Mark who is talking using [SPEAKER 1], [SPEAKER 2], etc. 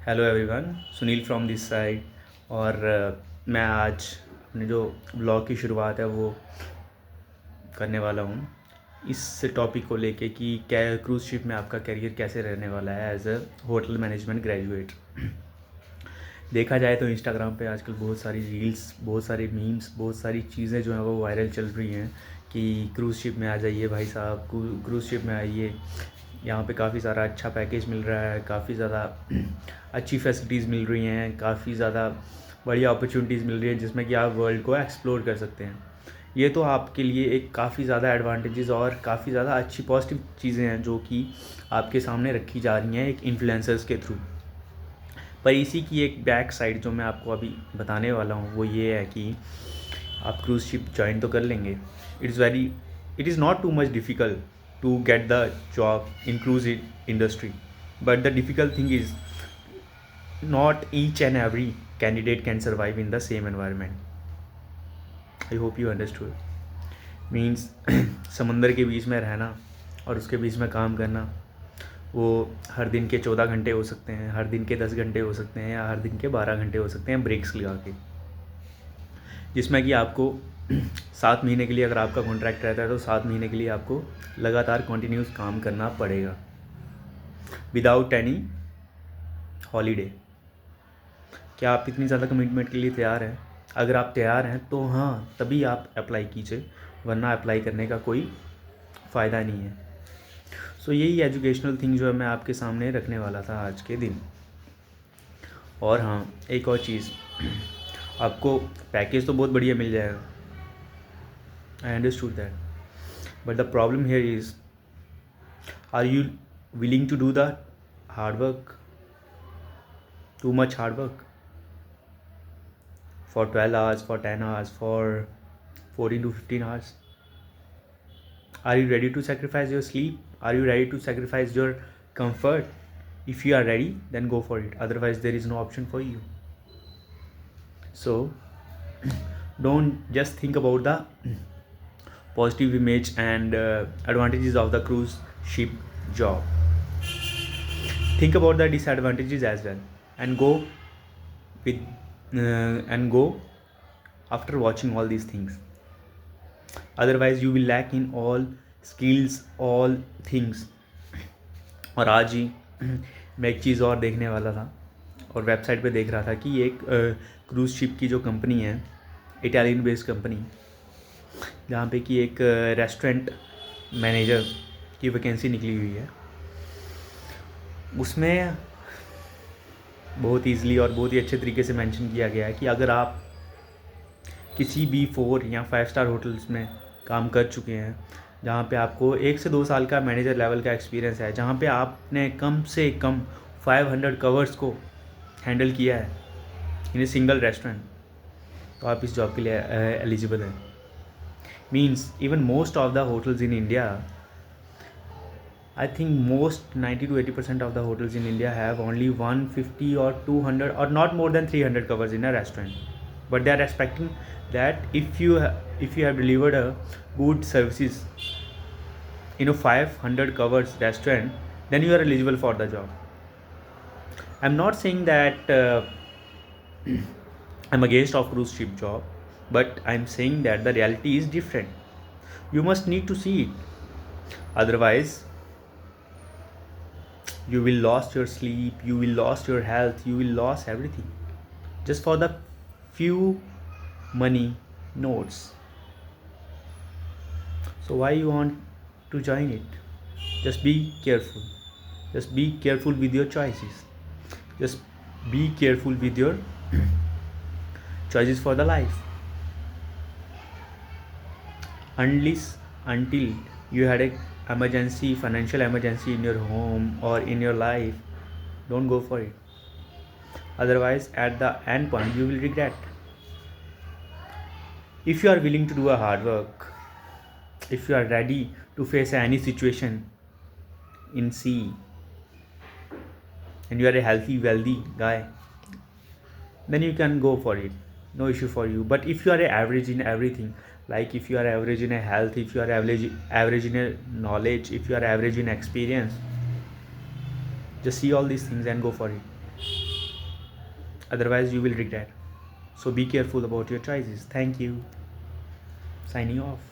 [SPEAKER 1] Hello everyone, Sunil from this side. और मैं आज अपने जो ब्लॉग की शुरुआत है वो करने वाला हूँ इस टॉपिक को लेके कि क्या क्रूज़ शिप में आपका करियर कैसे रहने वाला है as a hotel management graduate. देखा जाए तो इंस्टाग्राम पे आजकल बहुत सारी रील्स, बहुत सारी मीम्स, बहुत सारी चीज़ें जो हैं वो वायरल चल रही हैं कि क्रूज़ शिप में आ जाइए भाई साहब, क्रूज़ शिप में आइए, यहाँ पे काफ़ी सारा अच्छा पैकेज मिल रहा है, काफ़ी ज़्यादा अच्छी फैसिलिटीज़ मिल रही हैं, काफ़ी ज़्यादा बढ़िया अपॉर्चुनिटीज़ मिल रही हैं जिसमें कि आप वर्ल्ड को एक्सप्लोर कर सकते हैं। ये तो आपके लिए एक काफ़ी ज़्यादा एडवांटेजेस और काफ़ी ज़्यादा अच्छी पॉजिटिव चीज़ें हैं जो कि आपके सामने रखी जा रही हैं एक इन्फ्लुएंसर्स के थ्रू। पर इसी की एक बैक साइड जो मैं आपको अभी बताने वाला हूँ वो ये है कि आप क्रूज़ शिप ज्वाइन तो कर लेंगे। It is not too much difficult to get the job in cruise industry, but the difficult thing is not each and every candidate can survive in the same environment. I hope you understood means समंदर के बीच में रहना और उसके बीच में काम करना, वो हर दिन के 14 घंटे हो सकते हैं, हर दिन के 10 घंटे हो सकते हैं, या हर दिन के 12 घंटे हो सकते हैं ब्रेक्स लगा के, जिसमें कि आपको 7 महीने के लिए अगर आपका कॉन्ट्रैक्ट रहता है तो 7 महीने के लिए आपको लगातार कंटिन्यूस काम करना पड़ेगा विदाउट एनी हॉलीडे। क्या आप इतनी ज़्यादा कमिटमेंट के लिए तैयार हैं? अगर आप तैयार हैं तो हाँ, तभी आप अप्लाई कीजिए, वरना अप्लाई करने का कोई फ़ायदा नहीं है। सो यही एजुकेशनल थिंग जो है मैं आपके सामने रखने वाला था आज के दिन। और हाँ, एक और चीज़, आपको पैकेज तो बहुत बढ़िया मिल जाएगा, I understood that, but the problem here is, are you willing to do the hard work, too much hard work for 12 hours, for 10 hours, for 14 to 15 hours? Are you ready to sacrifice your sleep? Are you ready to sacrifice your comfort? If you are ready, then go for it. Otherwise, there is no option for you. So, don't just think about the positive image and advantages of the cruise ship job. Think about the disadvantages as well, and with go after watching all these things. Otherwise you will lack in all skills, all things. और आज ही मैं एक चीज़ और देखने वाला था और website पे देख रहा था कि एक क्रूज़ शिप की जो कंपनी है, इटालियन बेस्ड कंपनी, जहाँ पे कि एक रेस्टोरेंट मैनेजर की वैकेंसी निकली हुई है, उसमें बहुत ईज़िली और बहुत ही अच्छे तरीके से मेंशन किया गया है कि अगर आप किसी भी 4 या 5 स्टार होटल्स में काम कर चुके हैं, जहाँ पे आपको 1 से 2 साल का मैनेजर लेवल का एक्सपीरियंस है, जहाँ पे आपने कम से कम 500 कवर्स को हैंडल किया है इन ए सिंगल रेस्टोरेंट, तो आप इस जॉब के लिए एलिजिबल हैं। Means even most of the hotels in India, I think most 90 to 80% of the hotels in India have only 150 or 200 or not more than 300 covers in a restaurant, but they are expecting that if you have delivered a good services in a 500 covers restaurant, then you are eligible for the job. I'm not saying that I'm against of cruise ship job, but I'm saying that the reality is different. You must need to see it, otherwise you will lost your sleep, you will lost your health, you will lost everything just for the few money notes. So why you want to join it? Just be careful, just be careful with your choices, just be careful with your choices for the life. Until you had a emergency, financial emergency in your home or in your life, don't go for it. Otherwise at the end point you will regret. If you are willing to do a hard work, if you are ready to face any situation in sea, and you are a healthy, wealthy guy, then you can go for it, no issue for you. But if you are average in everything, like if you are average in a health, if you are average in a knowledge, if you are average in experience, just see all these things and go for it. otherwise you will regret. So be careful about your choices. Thank you. Signing off.